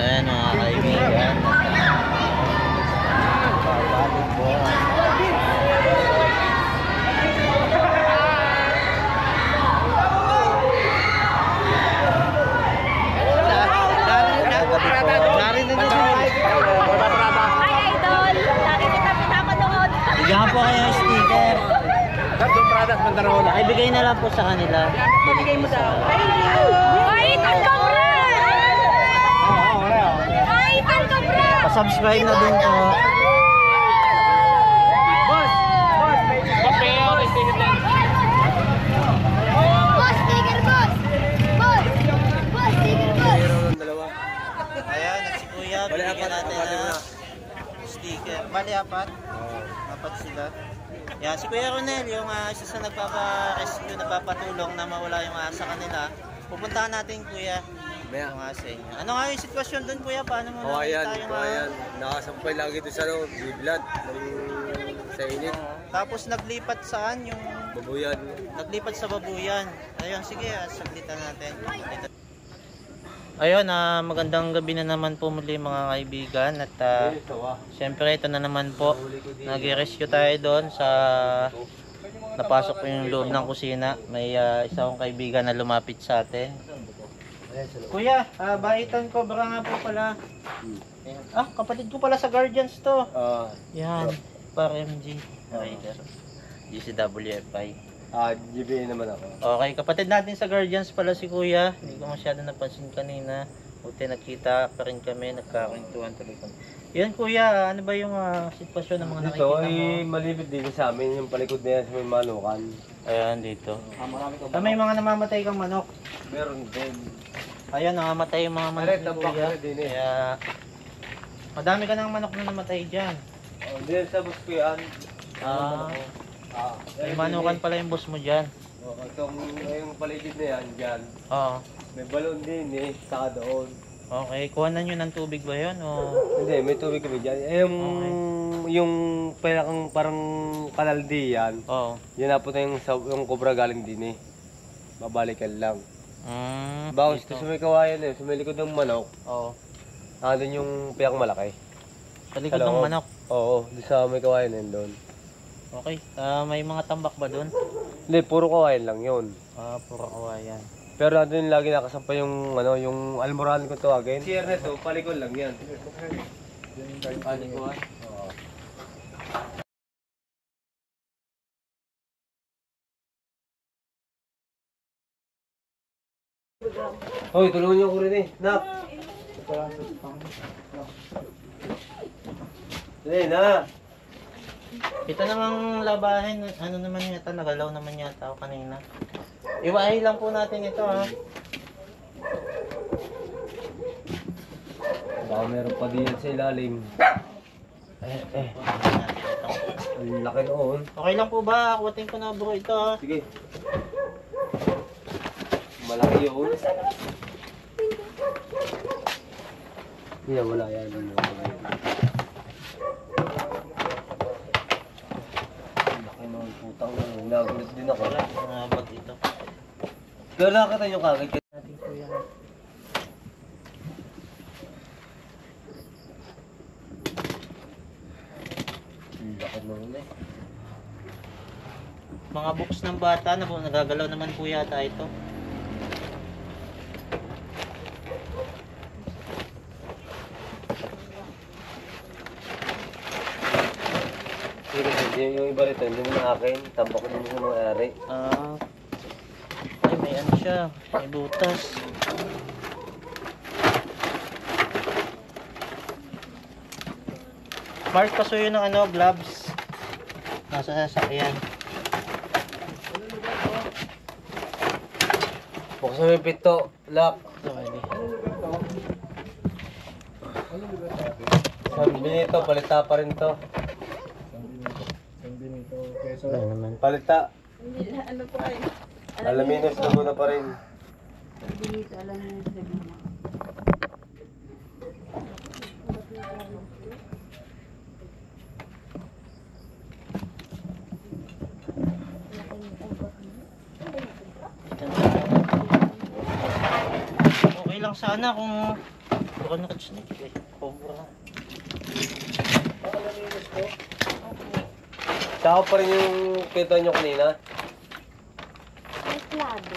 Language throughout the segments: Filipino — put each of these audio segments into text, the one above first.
Ayan mga kaibigan. Bigyan po kayo yung sticker. Ay, bigay na lang po sa kanila. Bigay mo daw. Ay, Talcobra! Ay, Talcobra! Pa-subscribe na din po. Boss, sticker boss! Boss, sticker boss! Ayan, at si Kuya, bigyan natin na sticker. Bali, apat sila. Yan, si Kuya Ronel, yung isa sa nagpapa-rescue, nagpapatulong na mawala yung asa kanila. Pupuntahan natin, Kuya, yung asa inyo. Ano nga yung sitwasyon doon, Kuya? Paano mo nakita yung ayan. Nakasampay lagi ito sa biblat sa init. Tapos naglipat saan yung... Babuyan. Naglipat sa Babuyan. Ayun, sige, saglitan natin. Ayun, magandang gabi na naman po muli mga kaibigan. At syempre ito na naman po, nag-rescue tayo doon sa napasok po yung loob ng kusina. May isa kong kaibigan na lumapit sa atin. Kuya, baitan ko, baka nga po pala. Kapatid ko pala sa Guardians to. Yan, par MG Rider, GCWFI. GBA naman ako. Okay, kapatid natin sa Guardians pala si Kuya. Hindi ko masyado napansin kanina. Buti nakita pa rin kami, nagkakwentuhan tuloy kami. Yan Kuya, ano ba yung sitwasyon ng mga nakikita mo? Ito ay malibit din sa amin, yung palikod na yan sa may manukan. Ayan dito. May mga namamatay kang manok. Meron din. Ayan, namamatay yung mga manok ni Kuya. Kaya madami ka ng manok na namatay dyan. Hindi sa bus ko yan. May manukan pala yung boss mo dyan. Yung paligid na yan, dyan. Oo. May balon din saka doon. Okay, kuhanan nyo ng tubig ba yun? O... Hindi, may tubig kami dyan. Yung parang kanal di yan. Oo. Yan na po na yung cobra galing din Babalikan lang. Bawas ito sa may kawayan sa may likod ng manok. Oo. Nandun yung piyak malaki. Sa likod ng manok? Oo, di sa may kawayan yun doon. Okay, may mga tambak ba doon? Hindi, puro kawayan lang yun. Puro kawayan. Pero nandun yung lagi nakasampa yung yung almoran ko tawagin. Si Ernesto, palikon lang yan. Palikuan? Oo. Hoy, tulungan niyo ako rin Nak! Dali na! Ito namang labahin, ano naman yata, nagalaw naman yata ako kanina. Iwahay lang po natin ito Baka meron pa din sa ilalim. Ang laki noon. Okay lang po ba? Akutin ko na bro ito Sige. Malaki yun. Hindi, wala yan. Laki noon, putang na. Nagulat din ako. Wala, nabag ito. Pero nakakita nyo kagad. Natin po yan. Laki noon Mga books ng bata, nagagalaw naman po yata ito. Yung iba rito, hindi naman akin. Tambak ko din sa mga ari. Ay, may ano siya. May butas. Mark, pasuyo ng gloves. Nasa sasakyan. Buksan mo yung pito. Lock. Sorry. Sabi nito, palita pa rin to. Ano naman? Palita. Ano po kayo? Alaminos, Laguna pa rin. Dito, alam niyo sa Laguna. Okay lang sana kung cobra na snake eh. Cobra. Tsaka pa rin yung kita nyo kanina. May klado.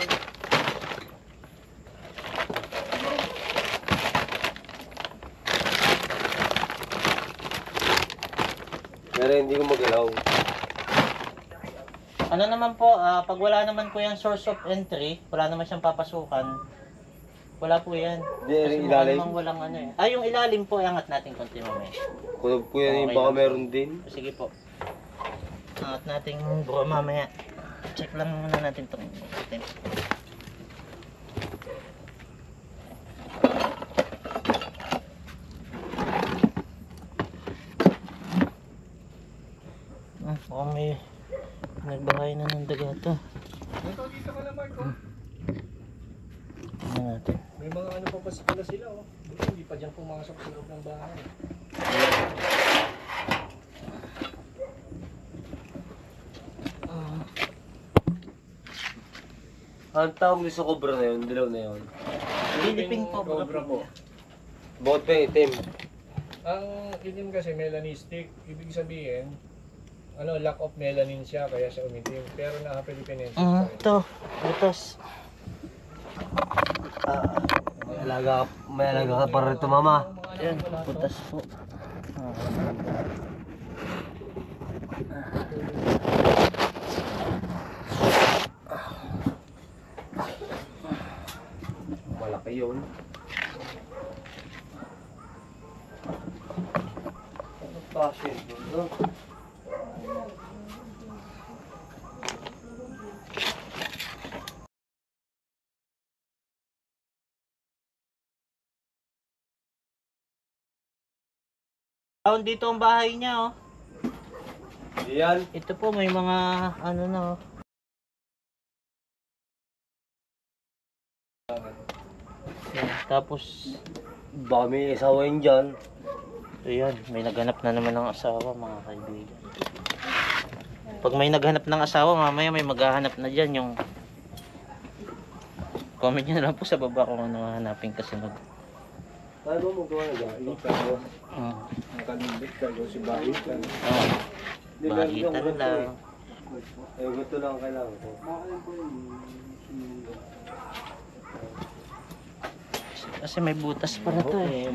Pero hindi ko magalaw. Ano naman po, pag wala naman po yung source of entry, wala naman siyang papasukan, wala po yan. Hindi, Kasi yung mukha ilalim. namang walang ano eh. Yung ilalim po, angat natin konti mamaya. Kunog ko yan, Okay baka lang. meron din. Sige po. Angat natin bro mamaya. Check lang muna natin itong item. Baka may nagbahay na ng daga to. Dito ka na, Marco. Tingnan natin. May mga ano pa pala sila, oh. Buti hindi pa dyan pumasok sa loob ng bahay. Ang tawag sa cobra na yun, dilaw na yun. Philippine cobra Cobra po. po. Bukod pa yung itim. Ang itim kasi melanistic, ibig sabihin, lack of melanin siya kaya siya umitim. Pero naka-Philippinensis pa rin. Ito. Butas. May alaga ka para rito, mama. Yan, butas po. Malaki yun. Ano pa siya yun? Taon dito ang bahay niya oh. Yan. Ito po may mga ano na oh. Yan, tapos Baka may asawa yun dyan. ayan, may naghanap na naman ng asawa mga kaibigan. Pag may naghanap ng asawa, mamaya may maghahanap na dyan yung comment nyo na lang po sa baba kung ano hanapin kasunod. Ano mo gawa na dyan? Nakalibit ka, si Bahitan. Bahitan lang. Ayun, ito lang kailangan ko. Kasi may butas para to eh.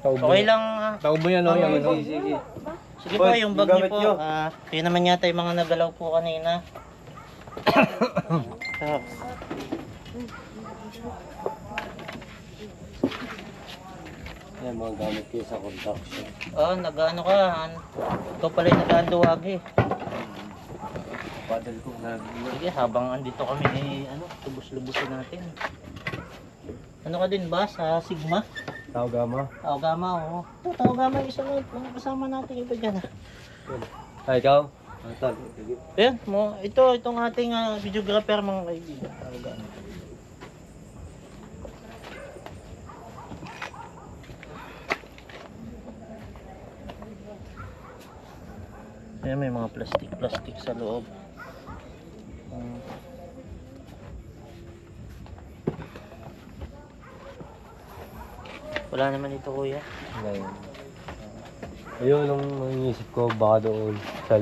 Taubo. Okay lang. Taubo yan, oh, yung ano. Sige. Sige po, Boy, yung bag gamit niyo po. nyo. Yun naman yata yung mga nagalaw po kanina. Yan, mga gamit ko sa construction. Nag-ano ka. Ikaw pala yung nag-anduwag eh. Paddle ko na. Sige, habang andito kami lubos-lubusin natin. Ano ka din ba sa Sigma? Tao gama. Tao Gama, oo. Tao Gama yung isa lang. Mga kasama natin iba dyan. Ay, ikaw? Tol. Ayan, itong ating videographer mga kaibigan. Tao Gama. Ayan, may mga plastic sa loob. Wala naman ito kuya. Ngayon. Ayun ang iniisip ko, baka doon sa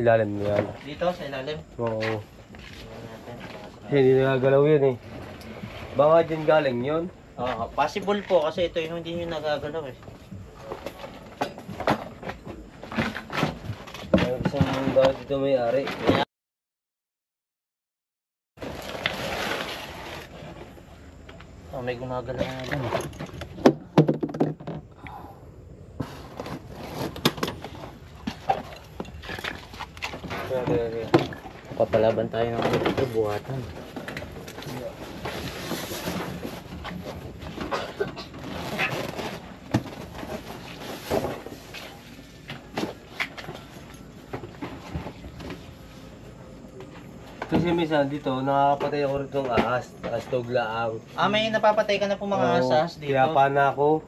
ilalim niyan. Dito sa ilalim. Oo. Tingnan natin. Kasi hindi nagagalaw yan eh. Baka dyan galing yun. Possible po kasi ito yung hindi nyo nagagalaw eh. Ay, isang bakit dito may-ari. May gumagalaw na dyan. Papalaban tayo ng ito, buhatan. Kasi minsan dito, nakakapatay ako rito ng ahas. Ahas tuglaang. May napapatay ka na po mga asas dito. Kaya pana ako.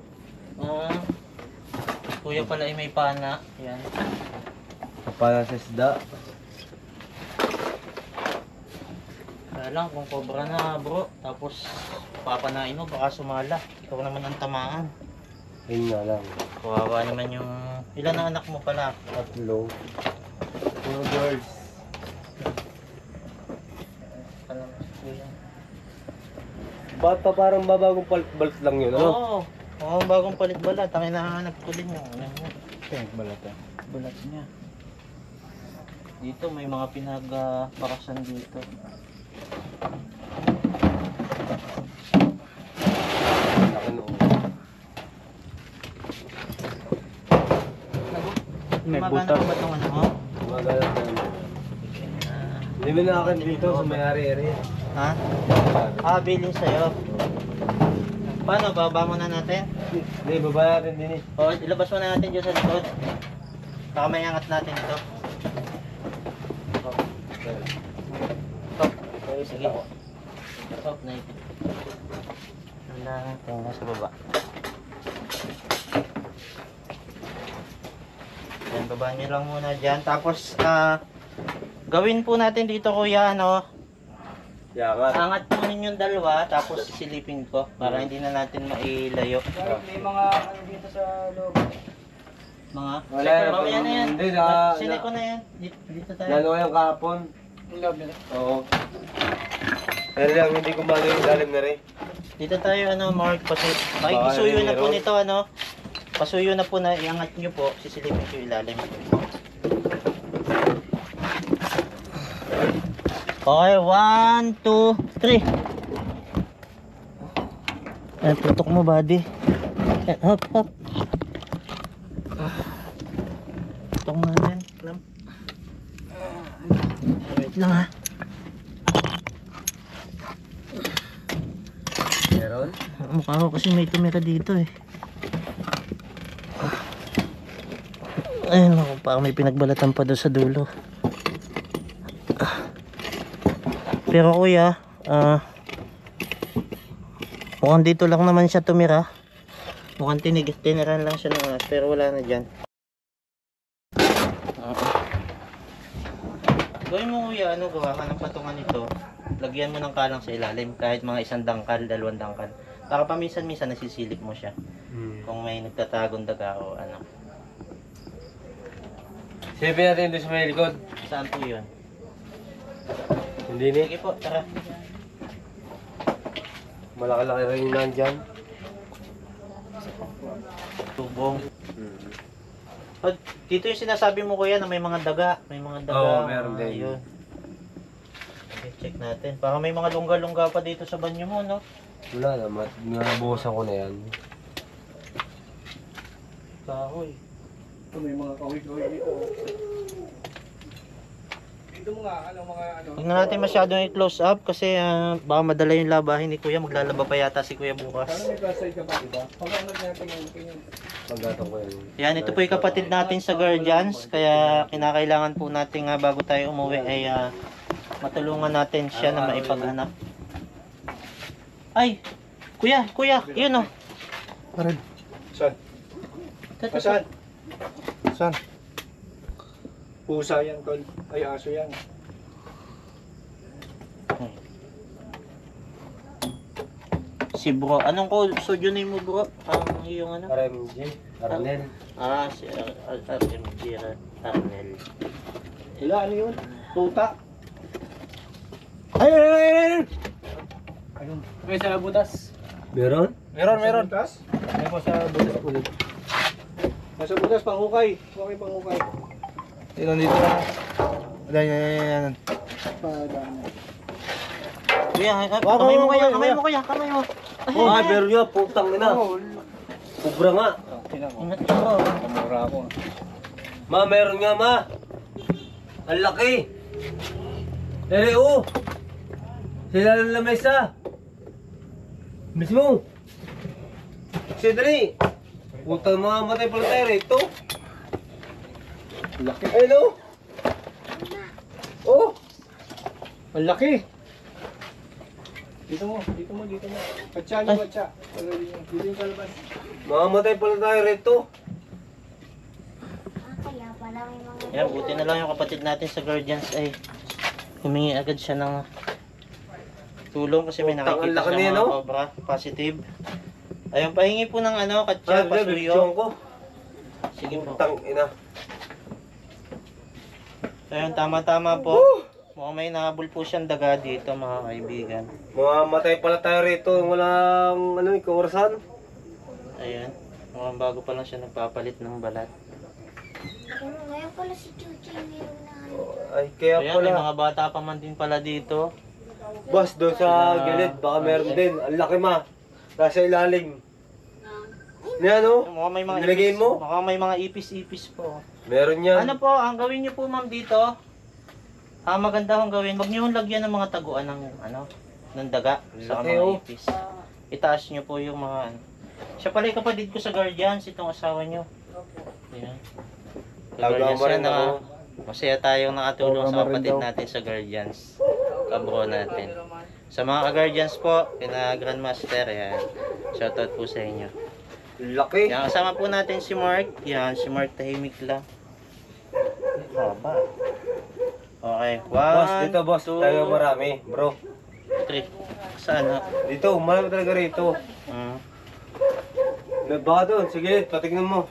Kuya pala ay may pana. Yan. Pana sa isda. Kaya lang kung cobra na bro. Tapos papanain mo, baka sumala. Ikaw naman ang tamaan. Ayun nga lang. Kawawa naman yung... Ilan ang anak mo pala? 3. Puro girls. Bata parang babagong palit lang yun, ano? Oo. Oo, bagong palit balat. Ang hinahanap ko din yung ano mo. Balat Balat niya. Dito may mga pinagpakasan dito. Laki no. Magana pa ba itong ano mo? Magalang na. Hindi mo na akin dito sa may-ari area. Ha? Bilin sa'yo. Paano? Baba muna natin? Hindi, baba natin din eh. O, ilabas muna natin dyan sa likod. Baka may angat natin ito. Stop. Okay, sige. Stop na ito. Wala natin nasa baba. Yan, babaan nyo lang muna dyan. Tapos, gawin po natin dito kuya, ano, Yaman. angat po ninyong dalawa, tapos sisilipin ko para hindi na natin mailayo. May mga ano dito sa loob. Mga, Wala, mamaya na yan. hindi, Sine ko na yan. Dito tayo. Lalo yung kahapon. Yung loob nila. Oo. Pero lang, hindi ko bagay yung lalim na rin. Dito tayo, ano, Mark, Baka isuyo na po meron. nito, ano. Pasuyo na po na, iangat nyo po, sisilipin ko yung ilalim. Okay, 1, 2, 3. Ayan, tutok mo, buddy. Ayan, hop, hop. Tutok mo na yan, Clam. Wait lang, ha. Meron? Mukha ko kasi may tumira dito, eh. Ayun ako, parang may pinagbalatan pa doon sa dulo. Pero kuya, mukhang dito lang naman siya tumira. Mukhang tiniran lang siya ng oras, pero wala na dyan. Gawin mo kuya, ano, gawa ka ng patungan nito. Lagyan mo ng kalang sa ilalim, kahit mga 1 dangkal, 2 dangkal. Para paminsan-minsan nasisilip mo siya. Kung may nagtatagong daga o ano. Siyempre natin doon sa may likod. Saan po yun? Hindi ni. Sige po, tara. Malaki-laki rin yung nandyan. Tubong. Pag, dito yung sinasabi mo kuya na may mga daga. May mga daga. Oo, meron din. Ayun. Okay, check natin. Para may mga lungga-lungga pa dito sa banyo mo, no? Wala naman. Nabuhusan ko na yan. Kahoy. Ito may mga kahoy-kahoy dito. Dito mga ano. Huwag na natin masyadong i-close up kasi baka madala yung labahin ni kuya. Maglalaba pa yata si kuya bukas. Sana may plus side ka pa, diba? Pag-angat natin yung Paggatong ko yan. Yan, ito po yung kapatid natin sa Guardians. Kaya kinakailangan po natin bago tayo umuwi ay matulungan natin siya na maipaghanap. Ay! Kuya! Yun o! Saan? Saan? Saan? Pusa yan, tol. Ay, aso yan. Si bro. Anong studio name mo bro? Ang yung ano? RMG. Arnel. Si RMG Arnel. Wala, ano yun? Tuta. Ay! Ayun. May sa butas. Meron? Meron. Butas? May po sa butas ulit. Nasa butas, panghukay. Hukay, panghukay. Nandito lang. Yan. Padaan. Kuya, kamay mo kuya, kamay mo. Oh, pero yun, putang ina. Kubra nga. Ingat ka bro. Kamura ako. Ma, meron nga ma. Ang laki. Oo. Sila lang lamesa. Mismo. Sidri. Putang mga matay pala tayo rito. Laki. Ayun o. Oh. Ang laki. Dito mo. Patsa niyo, patsa. Dito yung kalabas. Mamamatay pala tayo rito. Yan, buti na lang yung kapatid natin sa Guardians ay humingi agad siya ng tulong kasi may Putang, nakikita ang laki sa niya, mga no? cobra. Positive. Ayun, pahingi po ng ano, katsa, pasuyo. ko. Sige po. Putang ina. Ayun, tama-tama po. Mukhang may nahabol po siyang daga dito mga kaibigan. Mamamatay pala tayo rito. Walang ano, kurasan. Ayan. Mukhang bago pa lang siya nagpapalit ng balat. Ngayon pala si Chuchi meron na ano. Ay, kaya Ayan, pala. may mga bata pa man din pala dito. Boss, doon sa gilid, baka meron din. Ang laki ma. Nasa ilalim. Yan o. Mukhang may mga Nilagay ipis. mo? Mukhang may mga ipis-ipis po. Meron yan. Ano po, ang gawin niyo po ma'am dito, maganda kong gawin, wag niyo lagyan ng mga taguan ng ano, ng daga sa Laki, mga oh. ipis. Itaas niyo po yung mga ano. Siya pala yung kapatid ko sa Guardians, itong asawa niyo. Ayan. Sa Tagaw Guardians mo rin yan, ako. masaya tayong nakatulong sa Tagaw mo rin kapatid daw. natin sa Guardians. Kabro natin. Sa mga ka-Guardians po, kina Grandmaster, yan. Shoutout po sa inyo. Laki. Yan, kasama po natin si Mark. Yan, si Mark tahimik lang. Haba. Okay, Boss, 1, dito boss. 2, Tayo marami. Bro. 3. Saan na? Dito, marami talaga rito. Baka doon, sa gilid, patignan mo.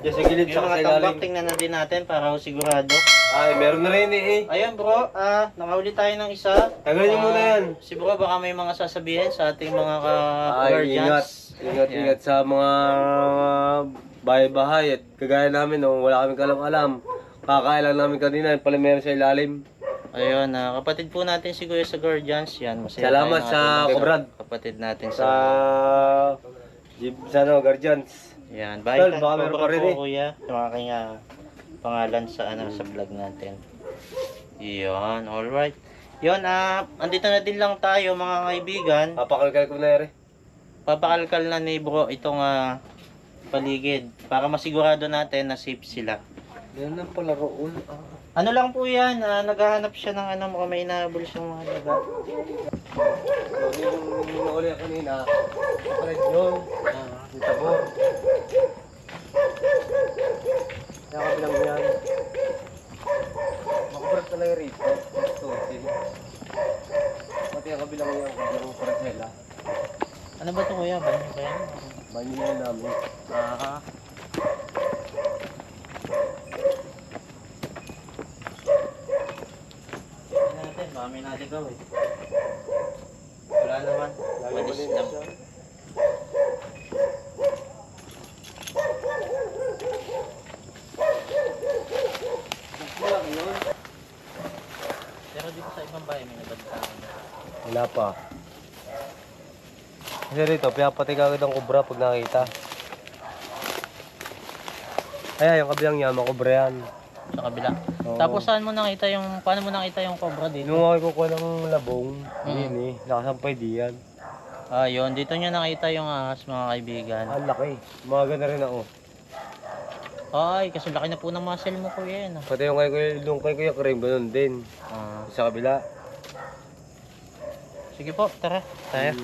Diyan sa gilid, Yung sa mga ilalim. tambak, tingnan na din natin para sigurado. Ay, meron na rin eh. Ayun bro, nakahuli tayo ng isa. Tagalin niyo muna yan. Si bro, baka may mga sasabihin sa ating mga Ay, ka-guardians. ingat sa mga bahay-bahay at kagaya namin, no, wala kaming kalam-alam. Kakailan namin kanina, pala meron sa ilalim. Ayun, kapatid po natin si Kuya sa Guardians. Yan, masaya Salamat tayo sa nakatulong Kobrad. kapatid natin Sa sa... no, Guardians. Yan, Tol, bye baka meron pa rin po eh. kuya. Yung aking pangalan sa sa vlog natin. Yun, alright. Yun, andito na din lang tayo mga kaibigan. Papakalkal ko na rin. Papakalkal na ni bro itong paligid para masigurado natin na safe sila. Yan lang pala roon. Ano lang po yan, naghahanap siya ng ano, mukhang may inahabol siyang mga daga. Yung nauli ako kanina, kapalit yun. Yung tabor. Kaya kabilang yan. Makabarat talaga rito. Ito, pati ang kabilang yan, kabilang parcela. Ano ba ito kuya? Banyo ba yan? Banyo na namin. Natin, baka may naligaw eh. Wala naman. Walis lang. Pero dito sa ibang bahay may nabagtaan. Wala pa. Kasi rito, pinapatay ka agad ang kubra pag nakita. Ay, yung kabilang yan, makubra yan. Sa kabila. Oo. Tapos saan mo nakita yung, paano mo nakita yung cobra dito? Nung ako kukuha ng labong, yun eh, nakasampay diyan. Yun, dito nyo nakita yung ahas mga kaibigan. Ang laki. Umaga na rin ako. Ay, kasi laki na po ng muscle mo kuya yan. Pati yung kay Kuya Karim, ganun din. Sa kabila. Sige po, tara. Tayo.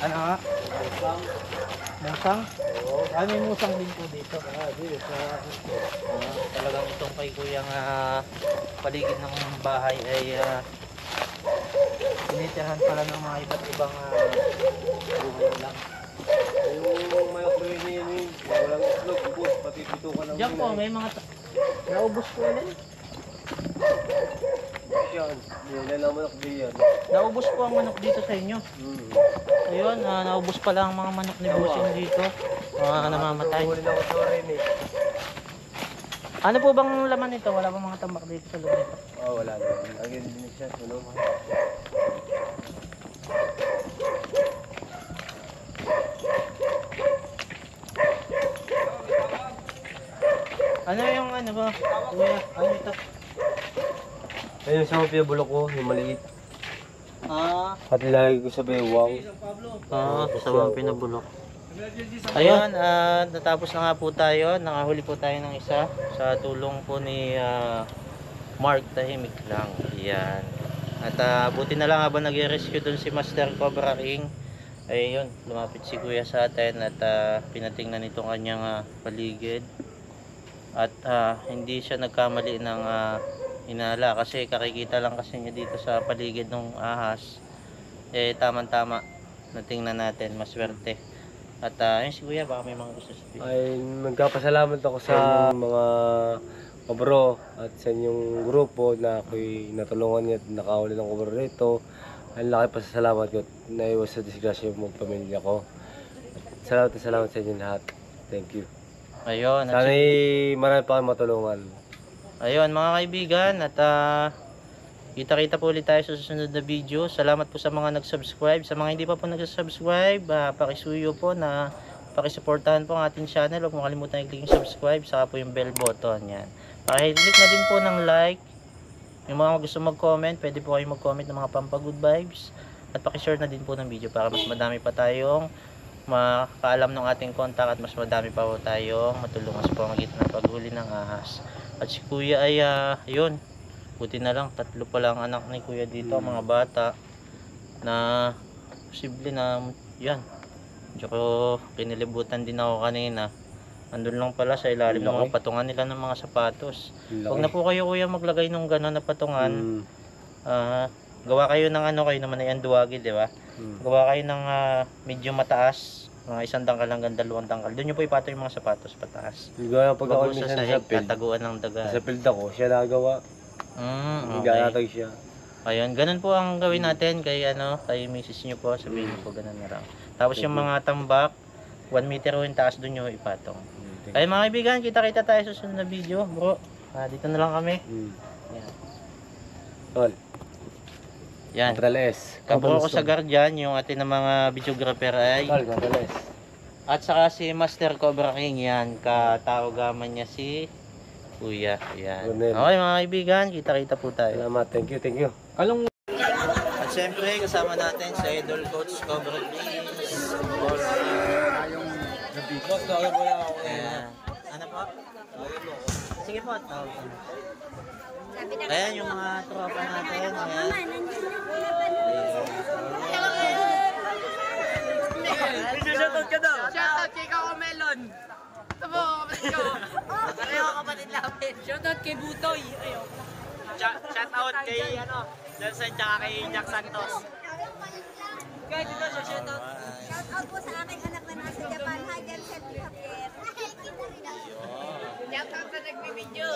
Ano nga? Musang? Oo. May musang din po dito. Dito sa... Talagang itong kay kuyang paligid ng bahay ay tinitirahan pala ng mga iba't ibang buhay lang. Yung may okray niya yun, walang itlog, ubos, pati dito ka lang. Diyan po, may mga naubos po ulit. Yan, yan lang manok diyan. Naubos po ang manok dito sa inyo. Ayun, naubos pala ang mga manok ni Busing dito. Mga namamatay. Huli na ako sa rin eh. Ano po bang laman nito? Wala bang mga tambak dito sa loob nito? Wala na. Again din siya, ano? Ano yung ano ba? Kuya, ano ito? Ayun sa mga bulok ko, yung maliit. At ilalagay ko sa bewang. Kasama pinabulok. Ayun, natapos na nga po tayo. Nakahuli po tayo ng isa sa tulong po ni Mark Tahimik lang. Yan. At buti na lang habang nag-rescue dun si Master Cobra King. Ayun, lumapit si Kuya sa atin at pinatingnan itong kanyang paligid. At hindi siya nagkamali ng hinala kasi kakikita lang kasi niya dito sa paligid ng ahas. Eh tamang-tama na tingnan natin, maswerte. At yun si Kuya, baka may mga gusto sabihin. Ay, nagkapasalamat ako sa mga kabro at sa inyong grupo na ako'y natulungan niya at nakahuli ng kabro rito. Ang laki pasasalamat ko at naiwas sa disgrasya yung mga pamilya ko. At salamat sa inyo lahat. Thank you. Ayun, at Sana marami pa kayong matulungan. ayun mga kaibigan, at kita-kita po ulit tayo sa susunod na video. Salamat po sa mga nag-subscribe. Sa mga hindi pa po nag-subscribe, pakisuyo po na pakisuportahan po ang ating channel. Huwag mo kalimutan i-click yung subscribe, saka po yung bell button. Yan. Pakiclick na din po ng like. Yung mga gusto mag-comment, pwede po kayong mag-comment ng mga pampa-good vibes. At pakishare na din po ng video para mas madami pa tayong makaalam ng ating contact at mas madami pa po tayong matulungan sa pamagitan ng paghuli ng ahas. At si Kuya ay yun, buti na lang 3 pa lang anak ni Kuya dito, mga bata na posible na yan. Medyo kinilibutan din ako kanina. Andun lang pala sa ilalim ng mga patungan nila ng mga sapatos. Huwag na po kayo Kuya maglagay ng gano'n na patungan. Gawa kayo ng kayo naman ay anduwagi, di ba? Gawa kayo ng medyo mataas, mga 1 dangkal hanggang 2 dangkal. Doon nyo po ipatong yung mga sapatos pataas. Gaya pag ako Bago sa minsan sahig, sa field. tataguan ng daga. Sa field ako, siya nagawa. Okay. Galatag siya. Ayun, ganun po ang gawin natin kay kay misis nyo po, sabihin nyo po ganun na lang. Tapos yung mga tambak, 1 meter yung taas doon nyo ipatong. Ay mga kaibigan, kita-kita tayo sa susunod na video, bro. Dito na lang kami. Yan. Tol. Yan. Control S. Kabro ko sa Guardian, yung atin ng mga videographer ay. Tol, Control S. At saka si Master Cobra King yan, kataogaman niya si Kuya. Yan. Ronel. Okay mga kaibigan, kita-kita po tayo. Salamat, thank you, thank you. At syempre, kasama natin sa Idol Coach Cobra King. Boss, tawag mo lang ako. Ayan. Ano po? Sige po, tawag ko. Ayan yung mga tropa natin. Ayan. Shoutout ka daw. Shoutout kay Kako Melon. Ito po, kapatid ko. Pareho kapatid namin. Shoutout kay Butoy. Shoutout kay Nelson tsaka kay Jack Santos. Guys, dito siya shoutout. Shoutout po sa aking anak na nasa Japan. Hi, Jensen Javier. Shoutout sa nagbibideo.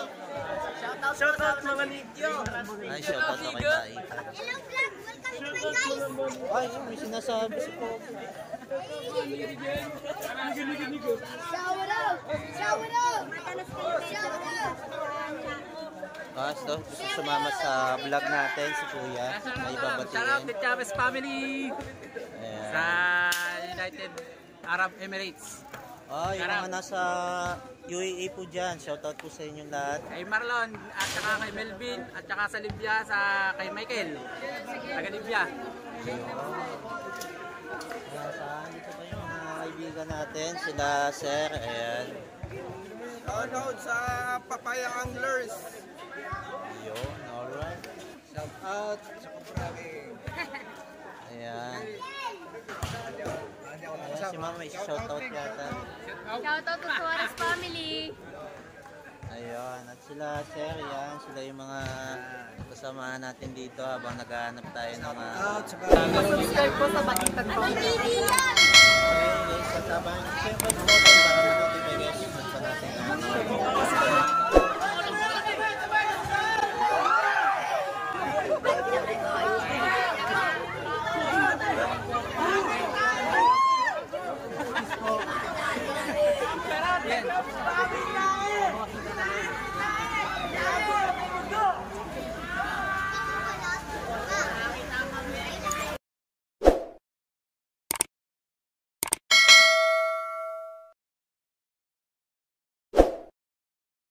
Shoutout mga video. Ay, shoutout na kay Tay. Hello vlog! Welcome to my guys! Ay, may sinasabi si Popo. Shout out! Shout out! Matalas kayo! Shout out! Gusto sumama sa vlog natin si Kuya. May Shoutout babatiin. the Chavez family Ayan. sa United Arab Emirates. Oh, yung mga nasa UAE po dyan. Shoutout po sa inyong lahat. Kay Marlon at saka kay Melvin at saka sa Libya kay Michael. Taga Libya. Saan dito pa yung mga kaibigan natin? Sila Sir. Ayan. Shoutout sa Papaya Anglers. Yun, alright. Shoutout sa Kubragi. Ayan. Ayan, si Mama may shoutout yata. Shoutout to Suarez family! Ayun, at sila Sir, yan. Sila yung mga kasamahan natin dito habang naghahanap tayo ng Anong TV yan?